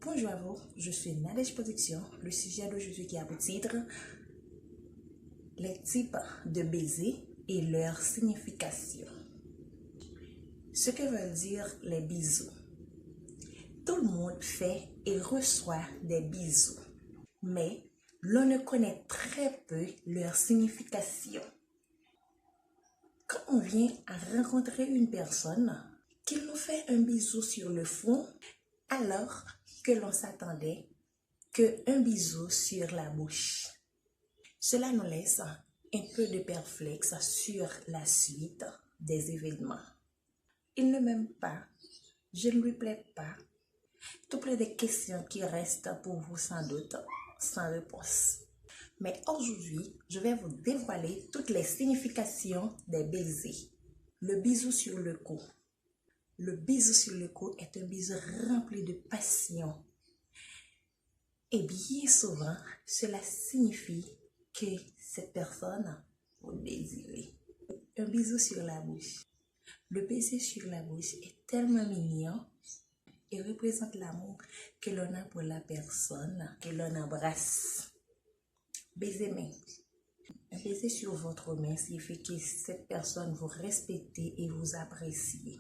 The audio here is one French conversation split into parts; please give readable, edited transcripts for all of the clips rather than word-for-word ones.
Bonjour à vous, je suis Nadège Production. Le sujet d'aujourd'hui qui a pour titre les types de baisers et leur signification. Ce que veulent dire les bisous. Tout le monde fait et reçoit des bisous, mais l'on ne connaît très peu leur signification. Quand on vient à rencontrer une personne, qu'il nous fait un bisou sur le front, alors que l'on s'attendait qu'un bisou sur la bouche. Cela nous laisse un peu de perplexe sur la suite des événements. Il ne m'aime pas, je ne lui plais pas. Tout plein de questions qui restent pour vous sans doute, sans réponse. Mais aujourd'hui, je vais vous dévoiler toutes les significations des baisers. Le bisou sur le cou. Le bisou sur le cou est un bisou rempli de passion. Et bien souvent, cela signifie que cette personne vous désire. Un bisou sur la bouche. Le baiser sur la bouche est tellement mignon et représente l'amour que l'on a pour la personne que l'on embrasse. Baiser main. Un baiser sur votre main signifie que cette personne vous respecte et vous apprécie.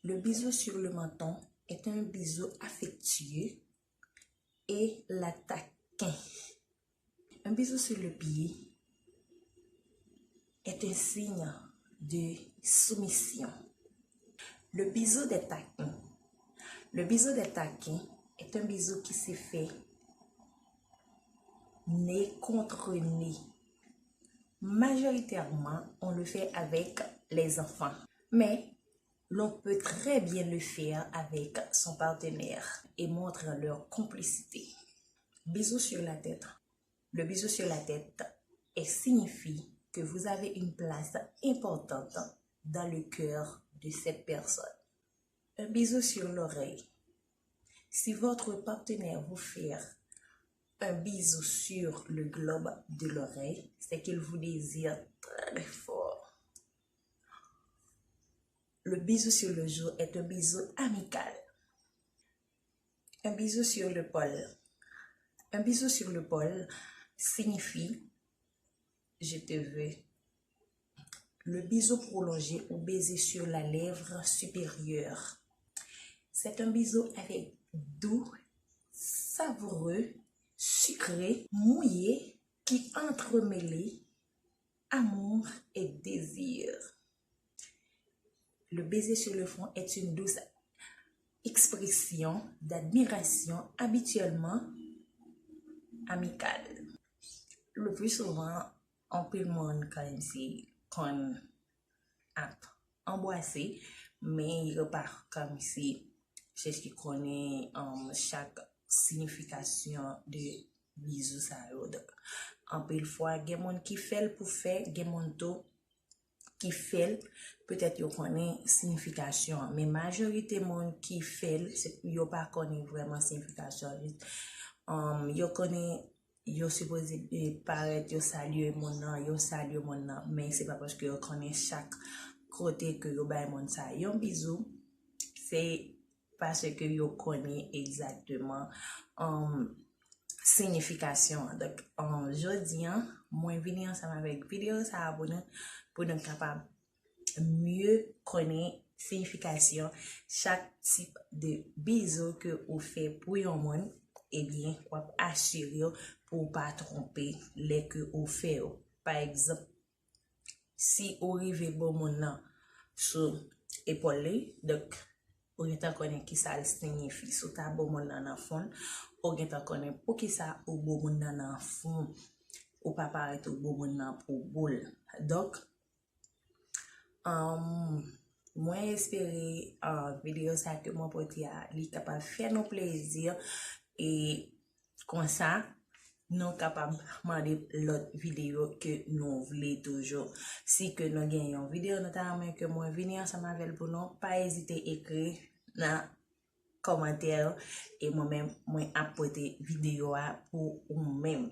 Le bisou sur le menton est un bisou affectueux et la taquin. Un bisou sur le pied est un signe de soumission. Le bisou des taquins. Le bisou des taquins est un bisou qui se fait nez contre nez. Majoritairement, on le fait avec les enfants, mais l'on peut très bien le faire avec son partenaire et montre leur complicité. Bisou sur la tête. Le bisou sur la tête signifie que vous avez une place importante dans le cœur de cette personne. Un bisou sur l'oreille. Si votre partenaire vous fait un bisou sur le globe de l'oreille, c'est qu'il vous désire très fort. Le bisou sur le jour est un bisou amical. Un bisou sur l'épaule. Un bisou sur l'épaule signifie « je te veux ». Le bisou prolongé ou baiser sur la lèvre supérieure. C'est un bisou avec doux, savoureux, sucré, mouillé, qui entremêlé amour et désir. Le baiser sur le front est une douce expression d'admiration habituellement amicale. Le plus souvent, on peut le monde quand même si qu'on a embrassé, mais il repart comme si c'est ce qui connaît chaque signification de bisou ça. En peu fois, il y a des gens qui fait pour faire, il y a des gens qui fait peut-être qu'ils connaissent signification, mais la majorité des gens qui fait, ils ne connaissent pas vraiment signification. Ils connaissent, ils supposé paraître, ils saluent mon nom, mais c'est pas parce que ils connaissent chaque côté que ils baillent mon ça. Un bisou, c'est parce que ils connaissent exactement signification. Donc, aujourd'hui, moi, je viens ensemble avec vidéo ça pour nous capable mieux connaître signification chaque type de bisou que vous faites pour un monde. Eh bien, vous assurer pour pas tromper les que vous faites. Par exemple, si vous arrivez bon mon sur épaule, donc vous connaissez qui ça signifie. Si vous avez bon mon dans fond, vous connaissez pour qui ça ou bon mon dans fond ou pas paraître bon mon pour boule. Donc moi espérer vidéo ça que mon pote a li capable faire nos plaisir et comme ça nous capable demander l'autre vidéo que nous voulons toujours. Si que nous gagnons une vidéo notamment que moi venir ensemble avec pour nous, pas hésiter à écrire dans commentaire et moi-même moi apporter vidéo pour vous-même.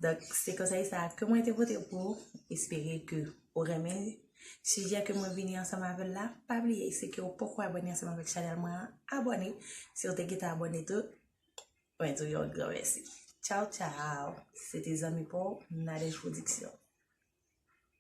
Donc c'est comme ça que moi été voté pour espérer que vous aimez Sujet que moi venir ensemble avec là, pas oublier, c'est que pourquoi abonner ensemble avec channel moi, abonner. Si vous êtes abonné tout, ouais, tout un grand merci. Ciao, ciao. C'était amis pour Nadège Production.